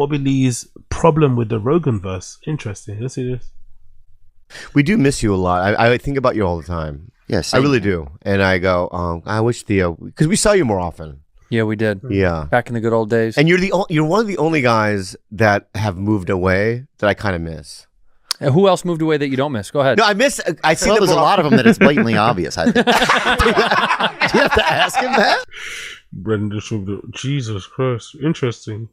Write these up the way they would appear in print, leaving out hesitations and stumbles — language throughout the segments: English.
Bobby Lee's problem with the Rogan verse. Interesting. Let's see this. We do miss you a lot. I think about you all the time. Yes, I really do. And I go, I wish Theo, because we saw you more often. Yeah, we did. Yeah, back in the good old days. And you're one of the only guys that have moved away that I kind of miss. Who else moved away that you don't miss? Go ahead. No, I miss. I see. Well, there's a lot of them that it's blatantly obvious. I think. Do you have to ask him that? Brendan, Jesus Christ. Interesting.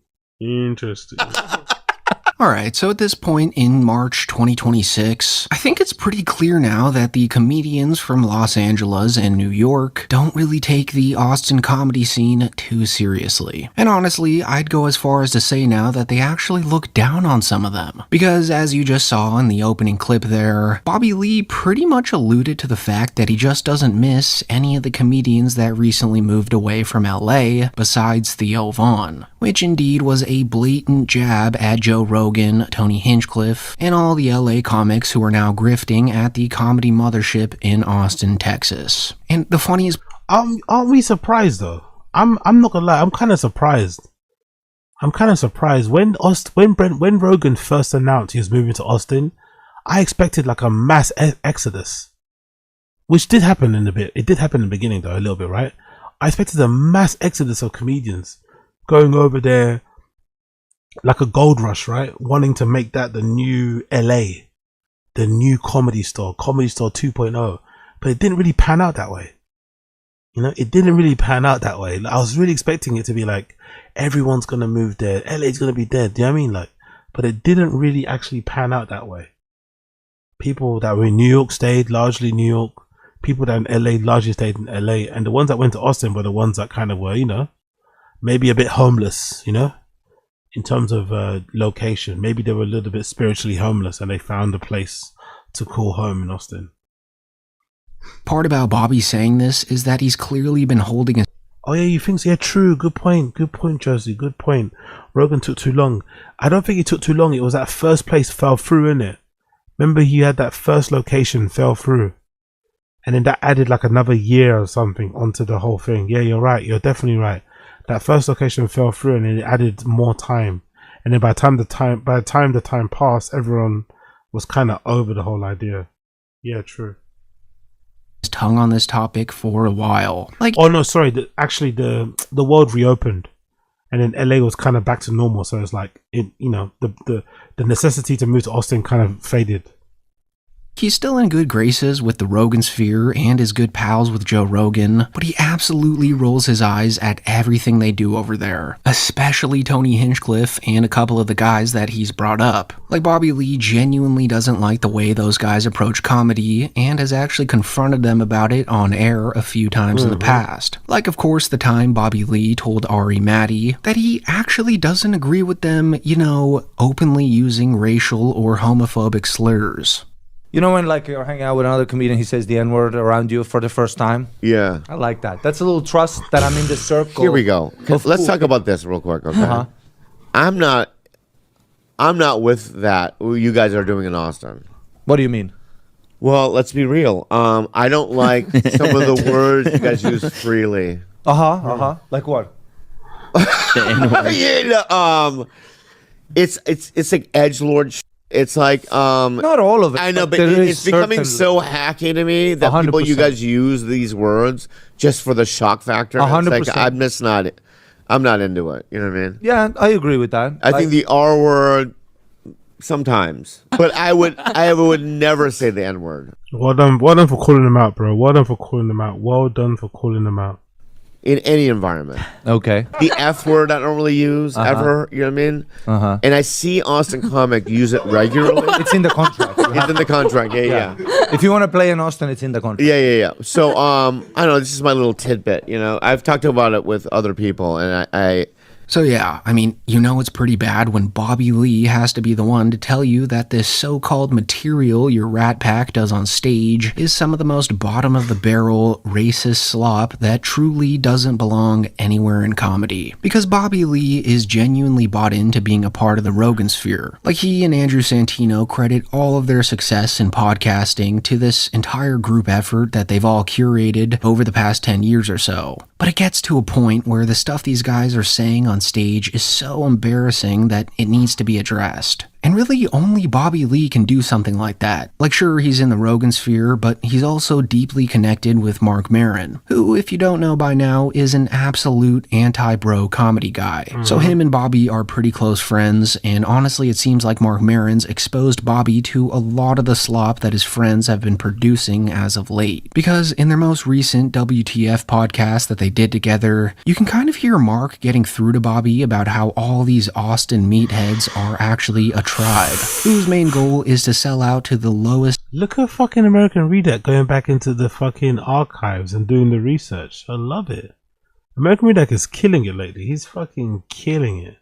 Alright, so at this point in March 2026, I think it's pretty clear now that the comedians from Los Angeles and New York don't really take the Austin comedy scene too seriously. And honestly, I'd go as far as to say now that they actually look down on some of them. Because as you just saw in the opening clip there, Bobby Lee pretty much alluded to the fact that he just doesn't miss any of the comedians that recently moved away from LA besides Theo Von, which indeed was a blatant jab at Joe Rogan, Tony Hinchcliffe, and all the LA comics who are now grifting at the comedy mothership in Austin, Texas. And the funniest... Aren't we surprised though? I'm not gonna lie, I'm kind of surprised. When Rogan first announced he was moving to Austin, I expected like a mass exodus. Which did happen in a bit. It did happen in the beginning though, a little bit, right? I expected a mass exodus of comedians going over there, like a gold rush, right? Wanting to make that the new LA, the new comedy store 2.0. But it didn't really pan out that way. You know, it didn't really pan out that way. I was really expecting it to be like, everyone's going to move there. LA's going to be dead. Do you know what I mean? Like, but it didn't really actually pan out that way. People that were in New York stayed largely New York. People that in LA largely stayed in LA. And the ones that went to Austin were the ones that kind of were, you know, maybe a bit homeless, you know? In terms of location, maybe they were a little bit spiritually homeless and they found a place to call home in Austin. Part about Bobby saying this is that he's clearly been holding a... Oh yeah, you think so? Yeah, true. Good point, Jersey. Good point. Rogan took too long. I don't think it took too long. It was that first place fell through, innit? Remember he had that first location fell through. And then that added like another year or something onto the whole thing. Yeah, you're right. You're definitely right. That first location fell through and it added more time. And then by the time the time passed, everyone was kind of over the whole idea. Yeah, true. Tongue on this topic for a while. Like, oh no, sorry. The world reopened, and then LA was kind of back to normal. So it's like the necessity to move to Austin kind of faded. He's still in good graces with the Rogan sphere and is good pals with Joe Rogan, but he absolutely rolls his eyes at everything they do over there, especially Tony Hinchcliffe and a couple of the guys that he's brought up. Like, Bobby Lee genuinely doesn't like the way those guys approach comedy and has actually confronted them about it on air a few times in the past. Like, of course, the time Bobby Lee told Ari Matty that he actually doesn't agree with them, you know, openly using racial or homophobic slurs. You know when like you're hanging out with another comedian, he says the N-word around you for the first time? Yeah. I like that. That's a little trust that I'm in the circle. Here we go. Let's talk about this real quick, okay? I'm not with that you guys are doing in Austin. What do you mean? Well, let's be real. I don't like some of the words you guys use freely. Like what? It's like edgelord shit. It's like not all of it. I know, but it's becoming so hacky to me that 100%. People, you guys use these words just for the shock factor. 100%. Like, I'm not into it. You know what I mean? Yeah, I agree with that. I think the R word sometimes, but I would never say the N word. Well done for calling them out, bro. Well done for calling them out. In any environment. Okay. The F word I don't really use ever, you know what I mean? And I see Austin comic use it regularly. It's in the contract. It's in the contract, yeah. If you want to play in Austin, it's in the contract. Yeah. So, I don't know, this is my little tidbit, you know? I've talked about it with other people, and I So yeah, I mean, you know it's pretty bad when Bobby Lee has to be the one to tell you that this so-called material your Rat Pack does on stage is some of the most bottom-of-the-barrel racist slop that truly doesn't belong anywhere in comedy. Because Bobby Lee is genuinely bought into being a part of the Rogan sphere. Like, he and Andrew Santino credit all of their success in podcasting to this entire group effort that they've all curated over the past 10 years or so. But it gets to a point where the stuff these guys are saying on stage is so embarrassing that it needs to be addressed. And really, only Bobby Lee can do something like that. Like, sure, he's in the Rogan sphere, but he's also deeply connected with Mark Maron, who, if you don't know by now, is an absolute anti-bro comedy guy. So him and Bobby are pretty close friends, and honestly, it seems like Mark Maron's exposed Bobby to a lot of the slop that his friends have been producing as of late. Because in their most recent WTF podcast that they did together, you can kind of hear Mark getting through to Bobby about how all these Austin meatheads are actually a tribe, whose main goal is to sell out to the lowest. Look at fucking American Reader going back into the fucking archives and doing the research. I love it. American Reader is killing it lately. He's fucking killing it.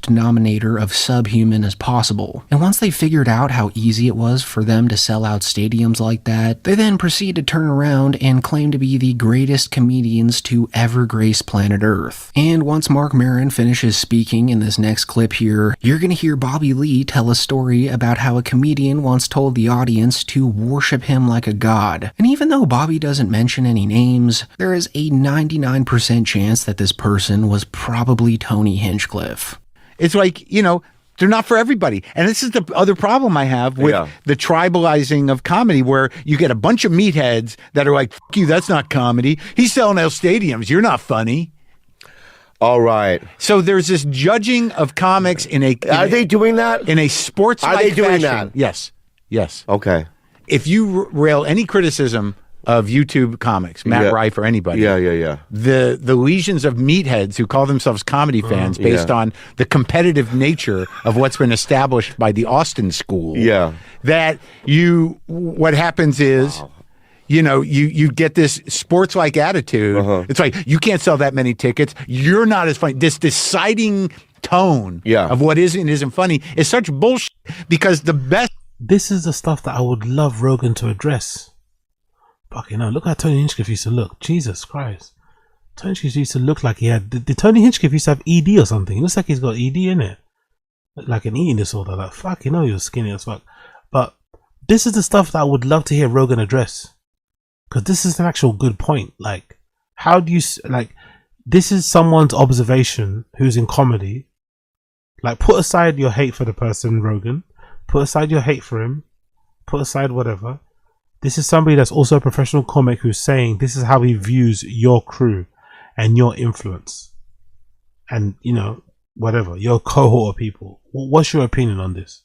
Denominator of subhuman as possible. And once they figured out how easy it was for them to sell out stadiums like that, they then proceed to turn around and claim to be the greatest comedians to ever grace planet Earth. And once Mark Maron finishes speaking in this next clip here, you're gonna hear Bobby Lee tell a story about how a comedian once told the audience to worship him like a god. And even though Bobby doesn't mention any names, there is a 99% chance that this person was probably Tony Hinchcliffe. It's like, you know, they're not for everybody. And this is the other problem I have with the tribalizing of comedy, where you get a bunch of meatheads that are like, fuck you, that's not comedy. He's selling out stadiums. You're not funny. All right. So there's this judging of comics in a... Are they doing that? In a sports-like Are they doing fashion. that? Yes. Yes. Okay. If you rail any criticism of YouTube comics, Matt Rife or anybody. The legions of meatheads who call themselves comedy fans based on the competitive nature of what's been established by the Austin school. That what happens is, you know, you get this sports-like attitude. It's like, you can't sell that many tickets. You're not as funny. This deciding tone of what is and isn't funny is such bullshit, because the best... This is the stuff that I would love Rogan to address. Fucking hell, look how Tony Hinchcliffe used to look. Jesus Christ. Tony Hinchcliffe used to look like he had... Did Tony Hinchcliffe used to have ED or something? He looks like he's got ED in it. Like an eating disorder. Like, fucking hell, you're skinny as fuck. But this is the stuff that I would love to hear Rogan address. Because this is an actual good point. Like, how do you... Like, this is someone's observation who's in comedy. Like, put aside your hate for the person, Rogan. Put aside your hate for him. Put aside whatever. This is somebody that's also a professional comic who's saying this is how he views your crew and your influence. And, you know, whatever, your cohort of people. What's your opinion on this?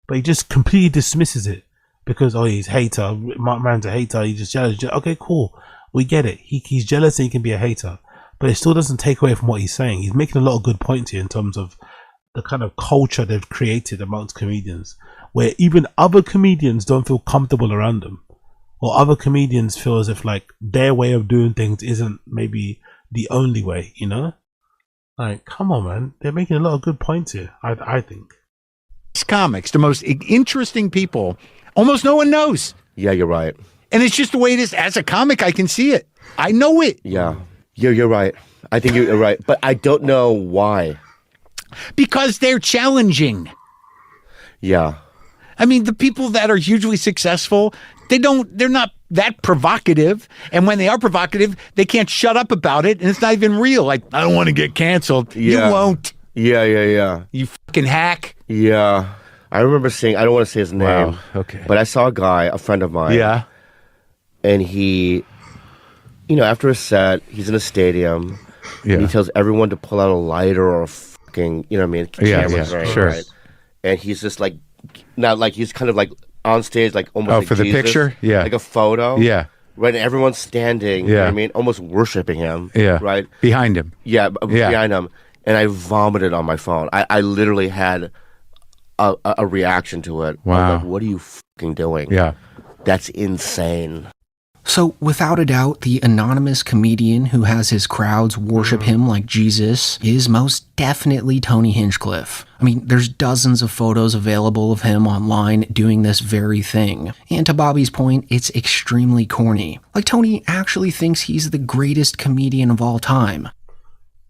But he just completely dismisses it because, oh, he's a hater. Mark Maron's a hater. He's just jealous. Okay, cool. We get it. He's jealous and he can be a hater. But it still doesn't take away from what he's saying. He's making a lot of good points here in terms of the kind of culture they've created amongst comedians, where even other comedians don't feel comfortable around them. Or other comedians feel as if like their way of doing things isn't maybe the only way, you know? Like, come on, man. They're making a lot of good points here, I think. Comics, the most interesting people, almost no one knows. Yeah, you're right. And it's just the way it is. As a comic, I can see it. I know it. Yeah. You're right. I think you're right. But I don't know why. Because they're challenging. Yeah. I mean, the people that are hugely successful, they're not that provocative. And when they are provocative, they can't shut up about it. And it's not even real. Like, I don't want to get canceled. Yeah. You won't. Yeah. You fucking hack. Yeah. I remember seeing, I don't want to say his name. Wow. Okay. But I saw a guy, a friend of mine. Yeah. And he, you know, after a set, he's in a stadium. Yeah. And he tells everyone to pull out a lighter or a fucking, you know what I mean? Cameras, right? Sure. Right? And he's just like, not like, he's kind of like on stage, like almost like for the Jesus, picture? Yeah. Like a photo. Yeah. Right, and everyone's standing, you know what I mean? Almost worshiping him. Yeah. Right? Behind him. Yeah, behind him. And I vomited on my phone. I literally had a reaction to it. Wow. I was like, what are you fucking doing? Yeah. That's insane. So, without a doubt, the anonymous comedian who has his crowds worship him like Jesus is most definitely Tony Hinchcliffe. I mean, there's dozens of photos available of him online doing this very thing. And to Bobby's point, it's extremely corny. Like, Tony actually thinks he's the greatest comedian of all time.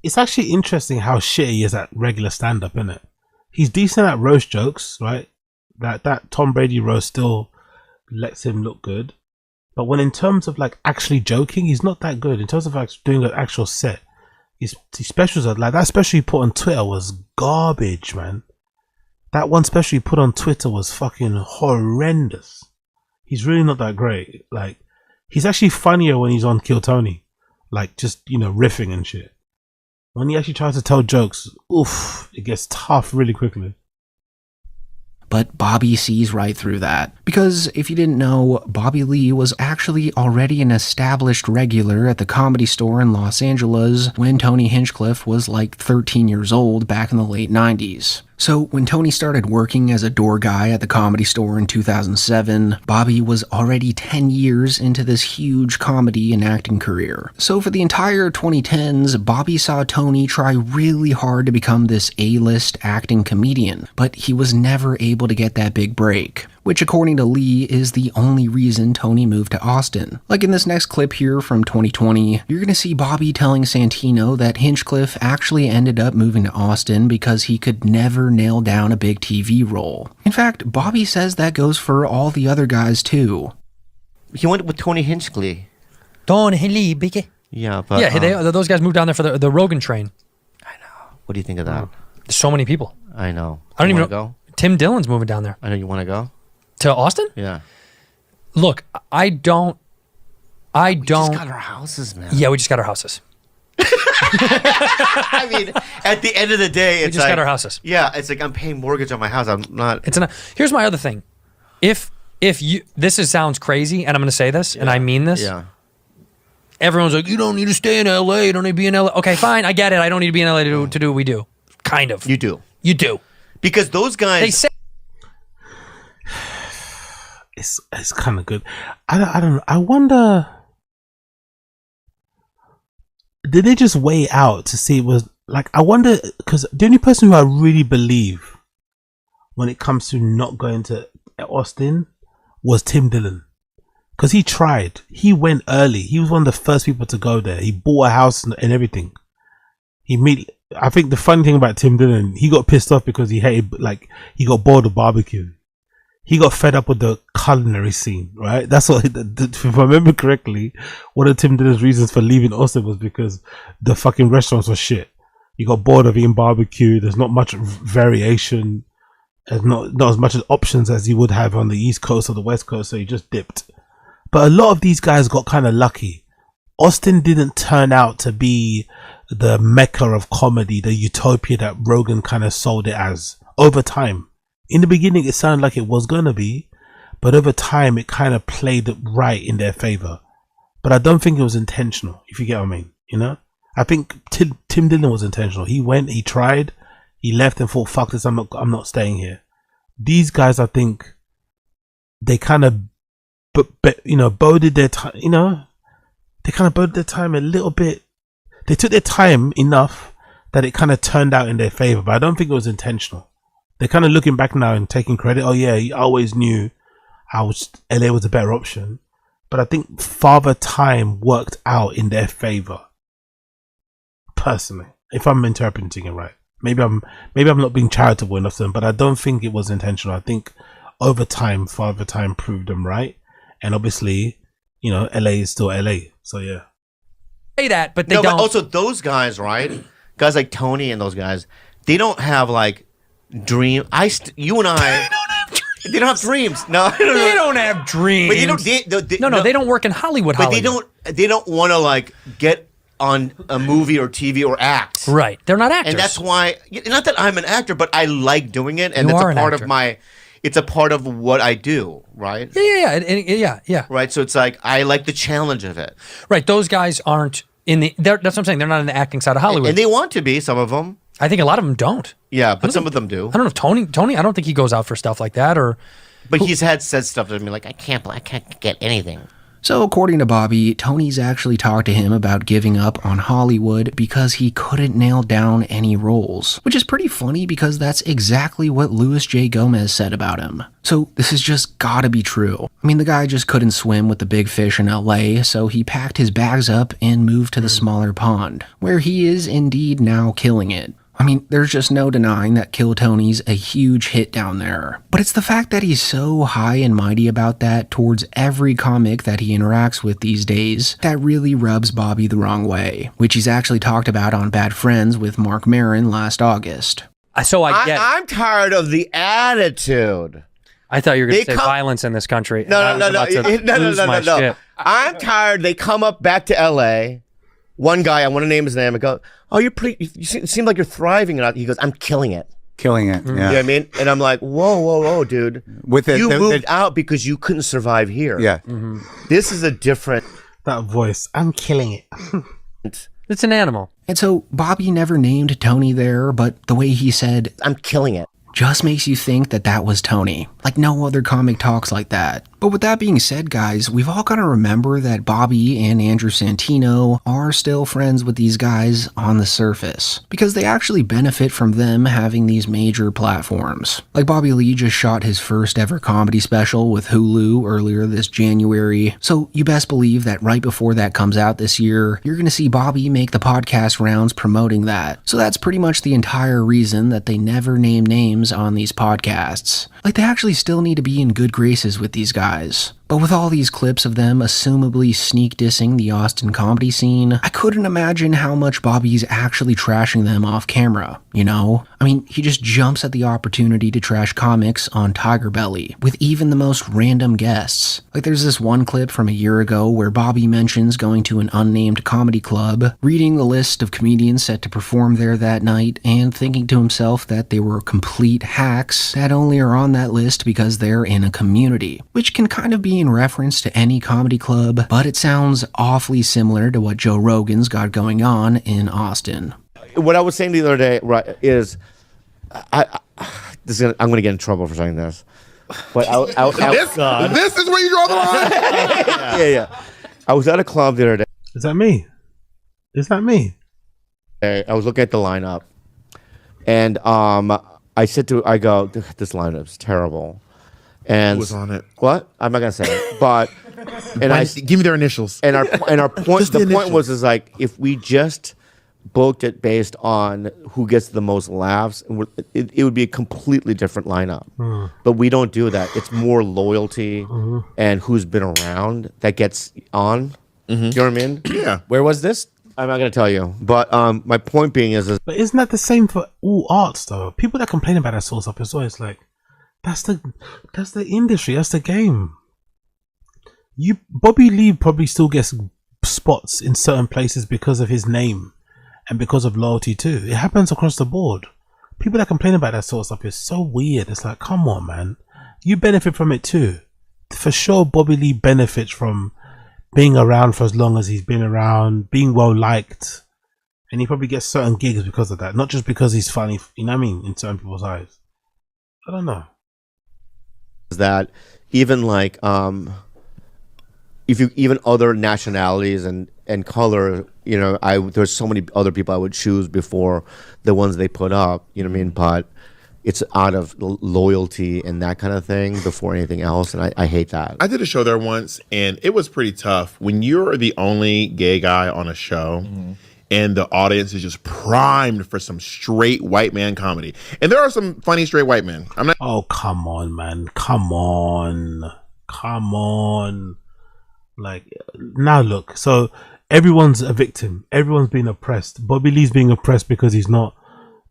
It's actually interesting how shit he is at regular stand-up, isn't it? He's decent at roast jokes, right? That Tom Brady roast still lets him look good. But when in terms of like actually joking, he's not that good. In terms of like doing an actual set, his specials are like that special he put on Twitter was garbage, man. That one special he put on Twitter was fucking horrendous. He's really not that great. Like, he's actually funnier when he's on Kill Tony. Like, just, you know, riffing and shit. When he actually tries to tell jokes, oof, it gets tough really quickly. But Bobby sees right through that. Because if you didn't know, Bobby Lee was actually already an established regular at the Comedy Store in Los Angeles when Tony Hinchcliffe was like 13 years old back in the late 90s. So when Tony started working as a door guy at the Comedy Store in 2007, Bobby was already 10 years into this huge comedy and acting career. So for the entire 2010s, Bobby saw Tony try really hard to become this A-list acting comedian, but he was never able to get that big break, which according to Lee is the only reason Tony moved to Austin. Like in this next clip here from 2020, you're gonna see Bobby telling Santino that Hinchcliffe actually ended up moving to Austin because he could never nail down a big TV role. In fact, Bobby says that goes for all the other guys too. He went with Tony Hinchcliffe. Tony Hinchcliffe. Yeah, but Yeah, those guys moved down there for the Rogan train. I know. What do you think of that? There's so many people. I know. I don't You even wanna know. Tim Dillon's moving down there. I know you want to go. To Austin? Yeah. Look, I don't. We just got our houses, man. Yeah, we just got our houses. I mean, at the end of the day, We it's just like, got our houses. Yeah, it's like I'm paying mortgage on my house. I'm not. Here's my other thing. If you, sounds crazy, and I'm going to say this, and I mean this. Yeah. Everyone's like, you don't need to stay in LA. You don't need to be in LA. Okay, fine, I get it. I don't need to be in LA to do what we do. Kind of. You do. You do. Because those guys. They say. It's kind of good. I don't know. I wonder, did they just weigh out to see it was like, I wonder, because the only person who I really believe when it comes to not going to Austin was Tim Dillon, because he tried. He went early. He was one of the first people to go there. He bought a house and everything. I think the funny thing about Tim Dillon, he got pissed off because he hated, like, he got bored of barbecue. He got fed up with the culinary scene, right? That's what, if I remember correctly, one of Tim Dillon's reasons for leaving Austin was because the fucking restaurants were shit. He got bored of eating barbecue. There's not much variation. There's not as much options as you would have on the East Coast or the West Coast, so he just dipped. But a lot of these guys got kind of lucky. Austin didn't turn out to be the mecca of comedy, the utopia that Rogan kind of sold it as over time. In the beginning, it sounded like it was going to be, but over time, it kind of played it right in their favor. But I don't think it was intentional, if you get what I mean, you know? I think Tim Dillon was intentional. He went, he tried, he left and thought, fuck this, I'm not staying here. These guys, I think, they kind of, boded their time, they kind of boded their time a little bit. They took their time enough that it kind of turned out in their favor, but I don't think it was intentional. They're kind of looking back now and taking credit. Oh yeah, he always knew how LA was a better option. But I think Father Time worked out in their favor. Personally, if I'm interpreting it right. Maybe I'm not being charitable enough to them, but I don't think it was intentional. I think over time, Father Time proved them right. And obviously, LA is still LA. So yeah. Say that, but they don't. But also those guys, right? Guys like Tony and those guys, they don't have like dream. You and I. They don't have dreams. No, they don't have dreams. But they don't work in Hollywood. But they don't want to like get on a movie or TV or act. Right. They're not actors. And that's why, not that I'm an actor, but I like doing it, and it's a part of my. It's a part of what I do, right? Yeah. Right. So it's like I like the challenge of it. Right. Those guys aren't in the. That's what I'm saying. They're not in the acting side of Hollywood, and they want to be. Some of them. I think a lot of them don't. Yeah, but some of them do. I don't know if Tony. I don't think he goes out for stuff like that, or. But he's said stuff to me like, I can't get anything. So according to Bobby, Tony's actually talked to him about giving up on Hollywood because he couldn't nail down any roles, which is pretty funny because that's exactly what Luis J. Gomez said about him. So this has just gotta be true. I mean, the guy just couldn't swim with the big fish in LA, so he packed his bags up and moved to the smaller pond, where he is indeed now killing it. I mean, there's just no denying that Kill Tony's a huge hit down there. But it's the fact that he's so high and mighty about that towards every comic that he interacts with these days that really rubs Bobby the wrong way, which he's actually talked about on Bad Friends with Mark Maron last August. So I get it. I'm tired of the attitude. I thought you were going They to say come- violence in this country. No. No. I'm tired. They come up back to L.A. One guy, I want to name his name. I go, oh, you seem like you're thriving. And he goes, I'm killing it. Killing it. You know what I mean? And I'm like, whoa, dude. You moved out because you couldn't survive here. Yeah. This is a different... That voice, I'm killing it. It's an animal. And so Bobby never named Tony there, but the way he said, I'm killing it. just makes you think that that was Tony. Like no other comic talks like that. But with that being said, guys, we've all got to remember that Bobby and Andrew Santino are still friends with these guys on the surface, because they actually benefit from them having these major platforms. Like Bobby Lee just shot his first ever comedy special with Hulu earlier this January, so you best believe that right before that comes out this year, you're going to see Bobby make the podcast rounds promoting that. So that's pretty much the entire reason that they never name names on these podcasts. Like they actually still need to be in good graces with these guys. But with all these clips of them assumably sneak dissing the Austin comedy scene, I couldn't imagine how much Bobby's actually trashing them off camera, you know? I mean, he just jumps at the opportunity to trash comics on Tiger Belly, with even the most random guests. Like there's this one clip from a year ago where Bobby mentions going to an unnamed comedy club, reading the list of comedians set to perform there that night, and thinking to himself that they were complete hacks that only are on that list because they're in a community, which can kind of be in reference to any comedy club, but it sounds awfully similar to what Joe Rogan's got going on in Austin. What I was saying the other day, right, is I'm going to get in trouble for saying this. But this is where you draw the line? yeah. I was at a club the other day. Is that me? I was looking at the lineup, and I go, this lineup's terrible. And Who was on it? What? I'm not gonna say it. But give me their initials. And our point. Just the The point initials. was like if we just booked it based on who gets the most laughs, it would be a completely different lineup. But we don't do that. It's more loyalty and who's been around that gets on. You know what I mean? Yeah. Where was this? I'm not gonna tell you. But my point being is But isn't that the same for all arts though? People that complain about that sort of stuff, it's always like, that's the industry, that's the game. Bobby Lee probably still gets spots in certain places because of his name and because of loyalty too. It happens across the board. People that complain about that sort of stuff is so weird. It's like, come on, man. You benefit from it too. For sure, Bobby Lee benefits from being around for as long as he's been around, being well liked, and he probably gets certain gigs because of that. Not just because he's funny, you know what I mean, in certain people's eyes. I don't know. that even like if you even other nationalities and color, you know, there's so many other people I would choose before the ones they put up, you know what I mean? But it's out of loyalty and that kind of thing before anything else, and I hate that. I did a show there once, and it was pretty tough. When you're the only gay guy on a show, and the audience is just primed for some straight white man comedy. And there are some funny straight white men. I'm not. Oh, come on, man. Come on. Like, now look. So, everyone's a victim. Everyone's being oppressed. Bobby Lee's being oppressed because he's not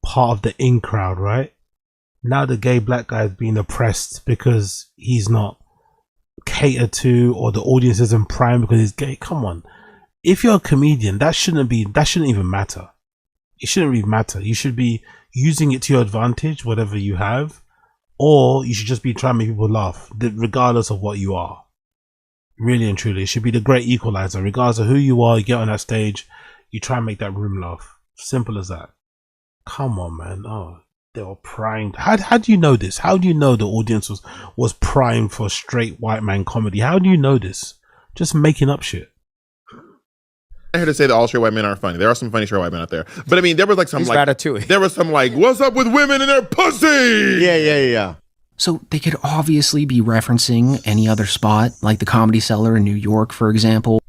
part of the in crowd, right? Now the gay black guy is being oppressed because he's not catered to, or the audience isn't primed because he's gay. Come on. If you're a comedian, that shouldn't even matter. It shouldn't really matter. You should be using it to your advantage, whatever you have, or you should just be trying to make people laugh, regardless of what you are. Really and truly, it should be the great equalizer. Regardless of who you are, you get on that stage, you try and make that room laugh. Simple as that. Come on, man. Oh, they were primed. How do you know this? How do you know the audience was primed for straight white man comedy? How do you know this? Just making up shit. I'm here to say that all straight white men aren't funny. There are some funny straight white men out there. But I mean, there was like some He's like Ratatouille. there was some like, what's up with women and their pussy? Yeah. So they could obviously be referencing any other spot, like the Comedy Cellar in New York, for example.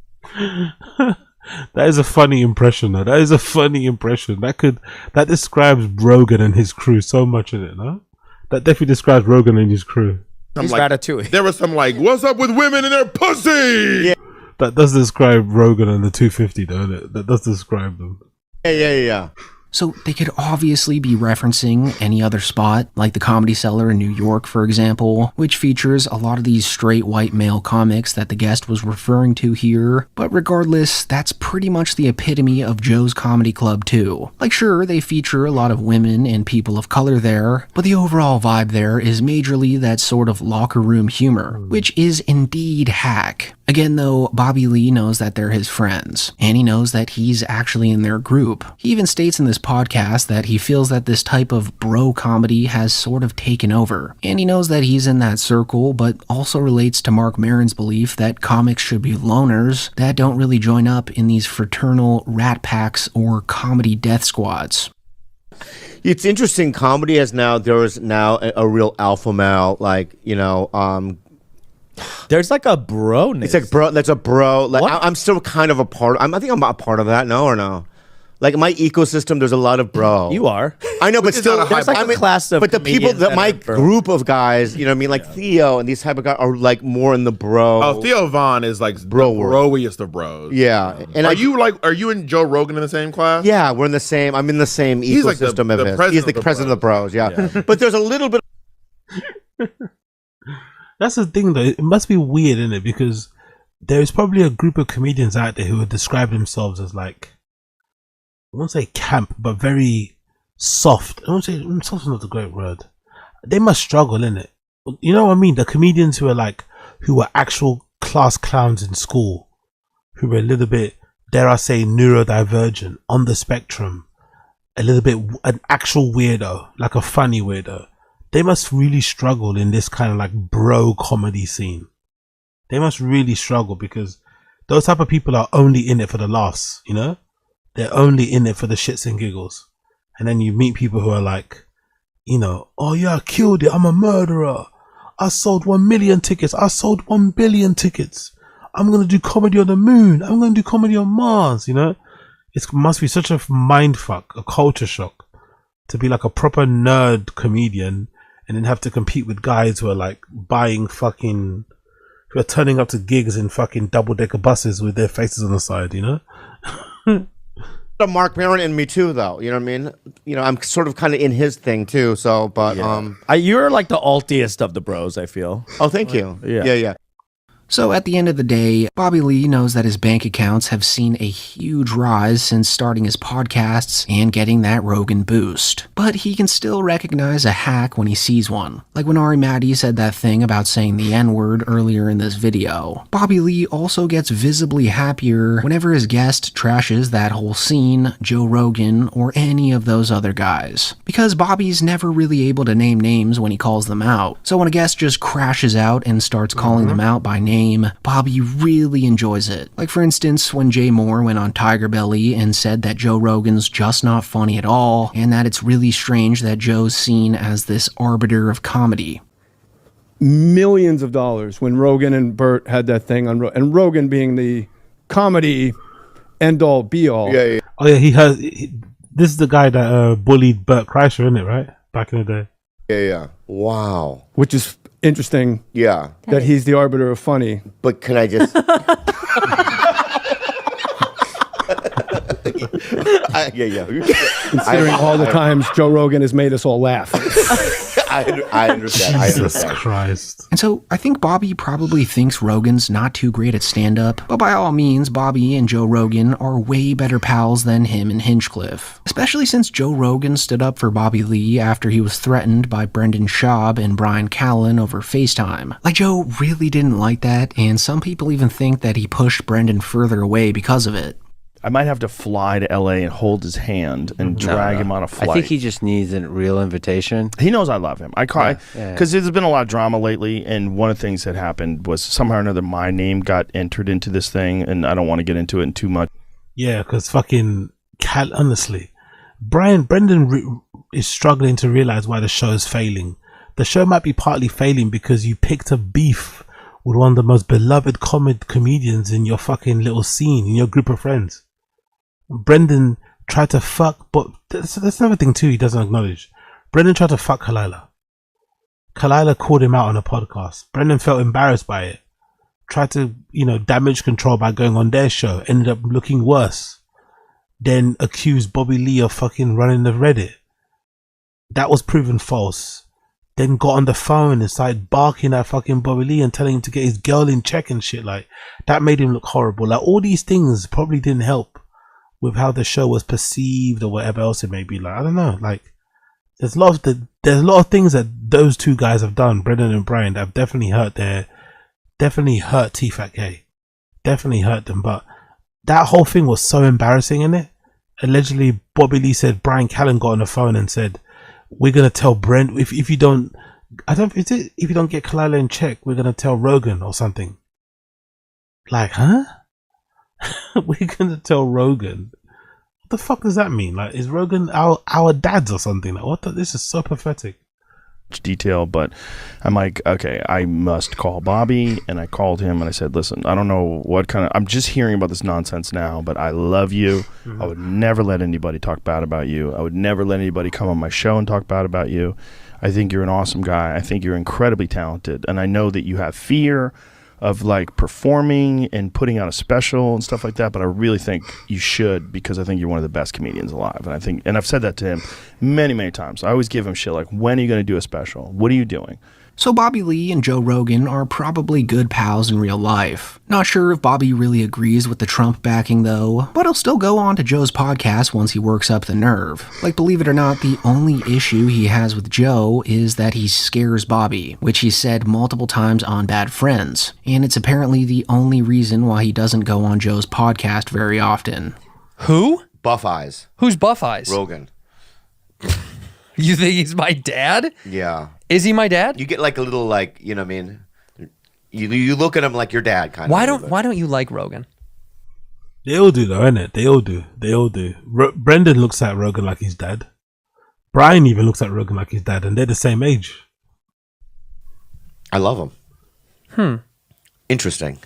That is a funny impression, though. That is a funny impression. That describes Rogan and his crew so much in it, no? That definitely describes Rogan and his crew. He's Ratatouille. There was some like, what's up with women and their pussy? Yeah. That does describe Rogan and the 250, though, doesn't it? That does describe them. Yeah. So they could obviously be referencing any other spot, like the Comedy Cellar in New York, for example, which features a lot of these straight white male comics that the guest was referring to here. But regardless, that's pretty much the epitome of Joe's Comedy Club too. Like sure, they feature a lot of women and people of color there, but the overall vibe there is majorly that sort of locker room humor, which is indeed hack. Again though, Bobby Lee knows that they're his friends, and he knows that he's actually in their group. He even states in this podcast that he feels that this type of bro comedy has sort of taken over, and he knows that he's in that circle, but also relates to Mark Maron's belief that comics should be loners that don't really join up in these fraternal rat packs or comedy death squads. It's interesting. Comedy has now, there is now a real alpha male, like, there's like a bro. It's like bro. That's a bro. Like I'm still kind of a part. I think I'm a part of that. No or no? Like my ecosystem, there's a lot of bro. You are. I know, but still, there's like a class of. But the people that my are group of guys, you know what I mean, like Theo and these type of guys are like more in the bro. Oh, Theo Von is like bro the broiest of bros. Yeah, and are you and Joe Rogan in the same class? Yeah, we're in the same. I'm in the same ecosystem of his. He's the president of the bros. Yeah, but there's a little bit. That's the thing, though. It must be weird, isn't it? Because there's probably a group of comedians out there who would describe themselves as like, I won't say camp, but very soft. I won't say soft is not the great word. They must struggle, innit? You know what I mean? The comedians who were actual class clowns in school, who were a little bit, dare I say, neurodivergent, on the spectrum, a little bit, an actual weirdo, like a funny weirdo. They must really struggle in this kind of like bro comedy scene. They must really struggle because those type of people are only in it for the laughs, you know? They're only in it for the shits and giggles. And then you meet people who are like, oh yeah, I killed it. I'm a murderer. I sold 1 million tickets. I sold 1 billion tickets. I'm going to do comedy on the moon. I'm going to do comedy on Mars, you know? It must be such a mind fuck, a culture shock to be like a proper nerd comedian and then have to compete with guys who are like who are turning up to gigs in fucking double-decker buses with their faces on the side, you know? Mark Maron in me too, though. You know what I mean? I'm sort of kind of in his thing too. So, but you're like the altiest of the bros, I feel. Oh, thank you. Yeah. So at the end of the day, Bobby Lee knows that his bank accounts have seen a huge rise since starting his podcasts and getting that Rogan boost. But he can still recognize a hack when he sees one. Like when Ari Maddie said that thing about saying the N-word earlier in this video. Bobby Lee also gets visibly happier whenever his guest trashes that whole scene, Joe Rogan, or any of those other guys. Because Bobby's never really able to name names when he calls them out. So when a guest just crashes out and starts calling them out by name, Bobby really enjoys it. Like for instance, when Jay Moore went on Tiger Belly and said that Joe Rogan's just not funny at all, and that it's really strange that Joe's seen as this arbiter of comedy. Millions of dollars when Rogan and Bert had that thing on, and Rogan being the comedy end-all, be-all. Yeah. Oh yeah, this is the guy that bullied Bert Kreischer, isn't it, right? Back in the day. Yeah. Wow. Which is interesting. Yeah. That he's the arbiter of funny. But can I just... yeah. Considering all the times Joe Rogan has made us all laugh. I understand. Jesus Christ. And so I think Bobby probably thinks Rogan's not too great at stand-up, but by all means, Bobby and Joe Rogan are way better pals than him and Hinchcliffe. Especially since Joe Rogan stood up for Bobby Lee after he was threatened by Brendan Schaub and Brian Callen over FaceTime. Like, Joe really didn't like that, and some people even think that he pushed Brendan further away because of it. I might have to fly to LA and hold his hand and drag him on a flight. I think he just needs a real invitation. He knows I love him. I cry because there's been a lot of drama lately, and one of the things that happened was somehow or another my name got entered into this thing, and I don't want to get into it too much. Yeah, because fucking honestly, Brendan is struggling to realize why the show is failing. The show might be partly failing because you picked a beef with one of the most beloved comedians in your fucking little scene, in your group of friends. Brendan tried to fuck, but that's another thing too he doesn't acknowledge. Brendan tried to fuck Kalila. Kalila called him out on a podcast. Brendan felt embarrassed by it. Tried to, damage control by going on their show. Ended up looking worse. Then accused Bobby Lee of fucking running the Reddit. That was proven false. Then got on the phone and started barking at fucking Bobby Lee and telling him to get his girl in check and shit. Like, that made him look horrible. Like, all these things probably didn't help with how the show was perceived or whatever else it may be. Like, I don't know. Like, there's a lot of things that those two guys have done, Brendan and Brian, that have definitely hurt T-Fat-K. Definitely hurt them. But that whole thing was so embarrassing, innit? Allegedly, Bobby Lee said Brian Callen got on the phone and said, "We're gonna tell Brent if you don't get Kalila in check, we're gonna tell Rogan or something." Like, huh? We're gonna tell Rogan. What the fuck does that mean? Like, is Rogan our dads or something? Like, this is so pathetic. Detail, but I'm like, okay, I must call Bobby. And I called him and I said, listen, I don't know what kind of, I'm just hearing about this nonsense now, but I love you. I would never let anybody talk bad about you. I would never let anybody come on my show and talk bad about you. I think you're an awesome guy. I think you're incredibly talented. And I know that you have fear of like performing and putting out a special and stuff like that, but I really think you should, because I think you're one of the best comedians alive. And I've said that to him many, many times. I always give him shit like, when are you going to do a special? What are you doing? So Bobby Lee and Joe Rogan are probably good pals in real life. Not sure if Bobby really agrees with the Trump backing though, but he'll still go on to Joe's podcast once he works up the nerve. Like, believe it or not, the only issue he has with Joe is that he scares Bobby, which he said multiple times on Bad Friends, and it's apparently the only reason why he doesn't go on Joe's podcast very often. Who? Buff Eyes. Who's Buff Eyes? Rogan. You think he's my dad? Yeah. Is he my dad? You get like a little, like, you know what I mean? You look at him like your dad, kind of. Why don't you like Rogan? They all do though, innit? They all do. Brendan looks at Rogan like his dad. Brian even looks at Rogan like his dad, and they're the same age. I love him. Interesting.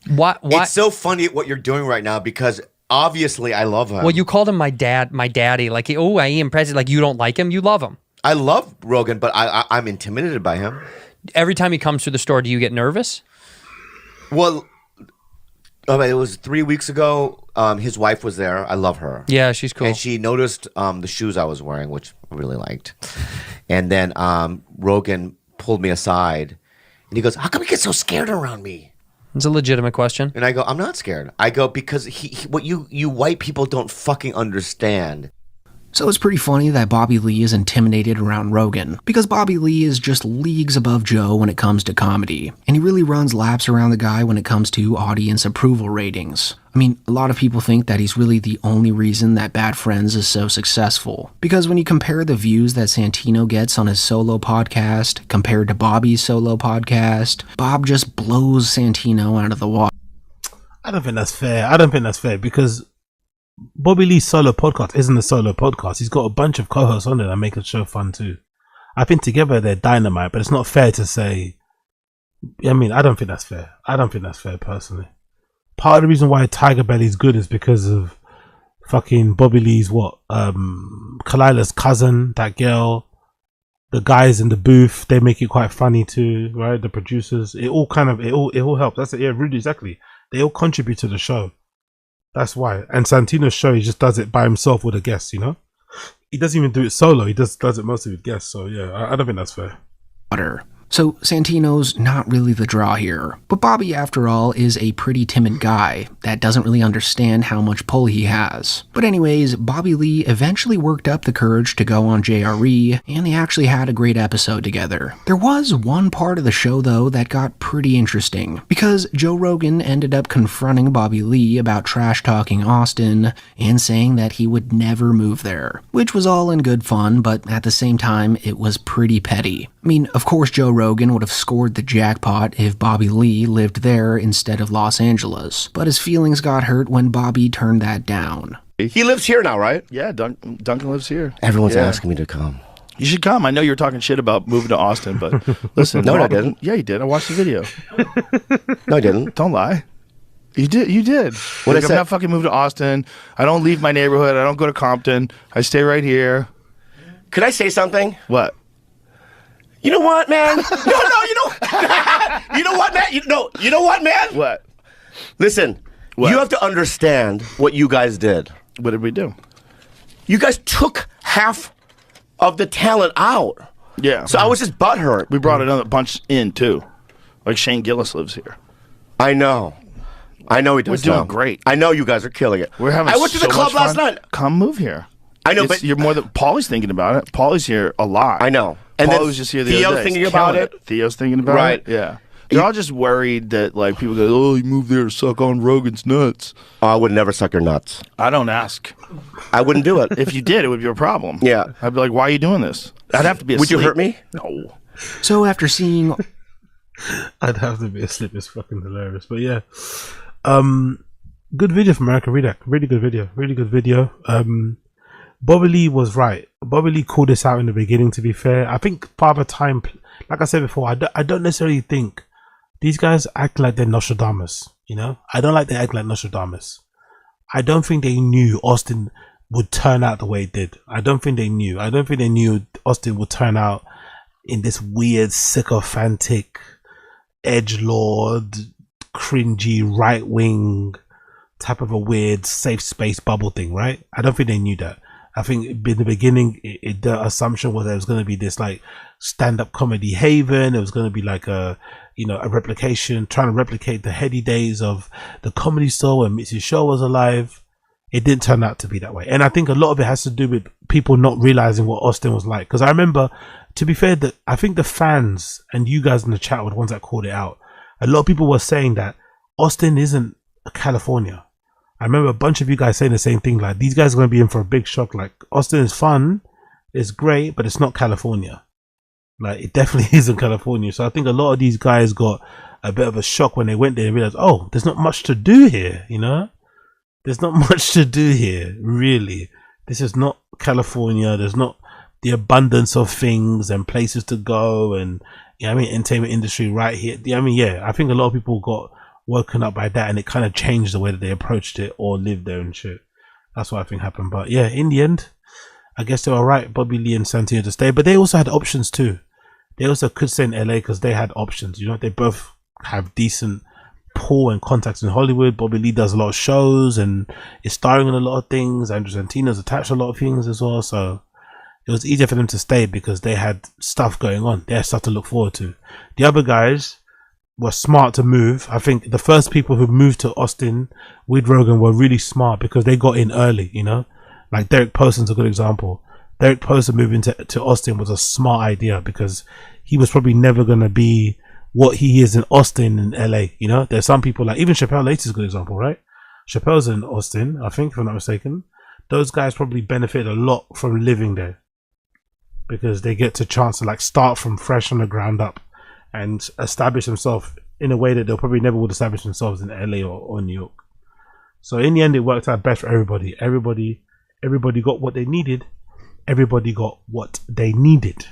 Why? It's so funny what you're doing right now, because obviously I love him. Well, you called him my dad, my daddy. Like, oh, I am president. Like, you don't like him, you love him. I love Rogan, but I'm intimidated by him. Every time he comes to the store, do you get nervous? Well, it was 3 weeks ago. His wife was there. I love her. Yeah, she's cool. And she noticed the shoes I was wearing, which I really liked. And then Rogan pulled me aside, and he goes, "How come you get so scared around me?" It's a legitimate question. And I go, "I'm not scared." I go, "Because what you white people don't fucking understand." So it's pretty funny that Bobby Lee is intimidated around Rogan, because Bobby Lee is just leagues above Joe when it comes to comedy, and he really runs laps around the guy when it comes to audience approval ratings. I mean, a lot of people think that he's really the only reason that Bad Friends is so successful, because when you compare the views that Santino gets on his solo podcast compared to Bobby's solo podcast, Bob just blows Santino out of the water. I don't think that's fair because Bobby Lee's solo podcast isn't a solo podcast. He's got a bunch of co-hosts on it that make the show fun too. I think together they're dynamite, but it's not fair to say. I mean, I don't think that's fair. I don't think that's fair personally. Part of the reason why Tiger Belly's good is because of fucking Bobby Lee's Kalila's cousin, that girl, the guys in the booth. They make it quite funny too, right? The producers, it all helps. That's it. Yeah, really, exactly. They all contribute to the show. That's why. And Santino's show, he just does it by himself with a guest, you know? He doesn't even do it solo. He does it mostly with guests. So, yeah, I don't think that's fair. So Santino's not really the draw here. But Bobby, after all, is a pretty timid guy that doesn't really understand how much pull he has. But anyways, Bobby Lee eventually worked up the courage to go on JRE, and they actually had a great episode together. There was one part of the show, though, that got pretty interesting, because Joe Rogan ended up confronting Bobby Lee about trash-talking Austin and saying that he would never move there, which was all in good fun, but at the same time, it was pretty petty. I mean, of course Joe Rogan would have scored the jackpot if Bobby Lee lived there instead of Los Angeles, but his feelings got hurt when Bobby turned that down. He lives here now, right? Yeah, Duncan lives here. Everyone's asking me to come. You should come. I know you were talking shit about moving to Austin, but listen. No, I didn't. Yeah, you did. I watched the video. No, I didn't. Don't lie. You did. You did. What like, I I'm said? not fucking moving to Austin. I don't leave my neighborhood. I don't go to Compton. I stay right here. Could I say something? What? You know what, man? No, you know. You know what, man? You know what, man? What? Listen, What? you have to understand what you guys did. What did we do? You guys took half of the talent out. Yeah. So I was just butthurt. We brought another bunch in too. Like Shane Gillis lives here. I know he does. We're doing now. great. I know you guys are killing it. We're having. I went to so the club much last fun. night. Come move here. I know, It's- but you're more than Paulie's thinking about it. Paulie's here a lot. I know. And Paulie then was just here the Theo's other day. thinking He's about killing it. Theo's thinking about Right. it. Yeah. They're all just worried that like people go, oh, you moved there to suck on Rogan's nuts. I would never suck your nuts. I don't ask. I wouldn't do it. If you did, it would be a problem. Yeah. I'd be like, why are you doing this? I'd have to be asleep. Would you hurt me? No. So after seeing I'd have to be asleep. It's fucking hilarious. But yeah, good video from America Redac. Really good video. Really good video. Bobby Lee was right. Bobby Lee called this out in the beginning. To be fair, I think part of the time, like I said before, I don't necessarily think these guys act like they're Nostradamus. You know, I don't like they act like Nostradamus. I don't think they knew Austin would turn out the way it did. I don't think they knew. I don't think they knew Austin would turn out in this weird, sycophantic, edgelord, cringy, right wing type of a weird safe space bubble thing, right? I don't think they knew that. I think in the beginning, the assumption was that it was going to be this like stand-up comedy haven. It was going to be like a replication, trying to replicate the heady days of the Comedy Store when Mitzi Shaw was alive. It didn't turn out to be that way. And I think a lot of it has to do with people not realizing what Austin was like. Because I remember, to be fair, that I think the fans and you guys in the chat were the ones that called it out. A lot of people were saying that Austin isn't California. I remember a bunch of you guys saying the same thing. Like, these guys are going to be in for a big shock. Like, Austin is fun, it's great, but it's not California. Like, it definitely isn't California. So I think a lot of these guys got a bit of a shock when they went there and realized, oh, there's not much to do here, you know? There's not much to do here, really. This is not California. There's not the abundance of things and places to go and, entertainment industry right here. I think a lot of people got woken up by that and it kind of changed the way that they approached it or lived there and shit. That's what I think happened. But yeah, in the end, I guess they were right, Bobby Lee and Santiago to stay. But they also had options too. They also could stay in LA because they had options. You know, they both have decent pull and contacts in Hollywood. Bobby Lee does a lot of shows and is starring in a lot of things. Andrew Santino's attached to a lot of things as well. So it was easier for them to stay because they had stuff going on. They had stuff to look forward to. The other guys were smart to move. I think the first people who moved to Austin with Rogan were really smart because they got in early, you know? Like Derek Poston's a good example. Derek Poston moving to Austin was a smart idea because he was probably never going to be what he is in Austin and LA, you know? There's some people like, even Chappelle Lace is a good example, right? Chappelle's in Austin, I think, if I'm not mistaken. Those guys probably benefit a lot from living there because they get to chance to like start from fresh on the ground up and establish themselves in a way that they'll probably never would establish themselves in LA or New York. So in the end, it worked out best for everybody. Everybody got what they needed. Everybody got what they needed.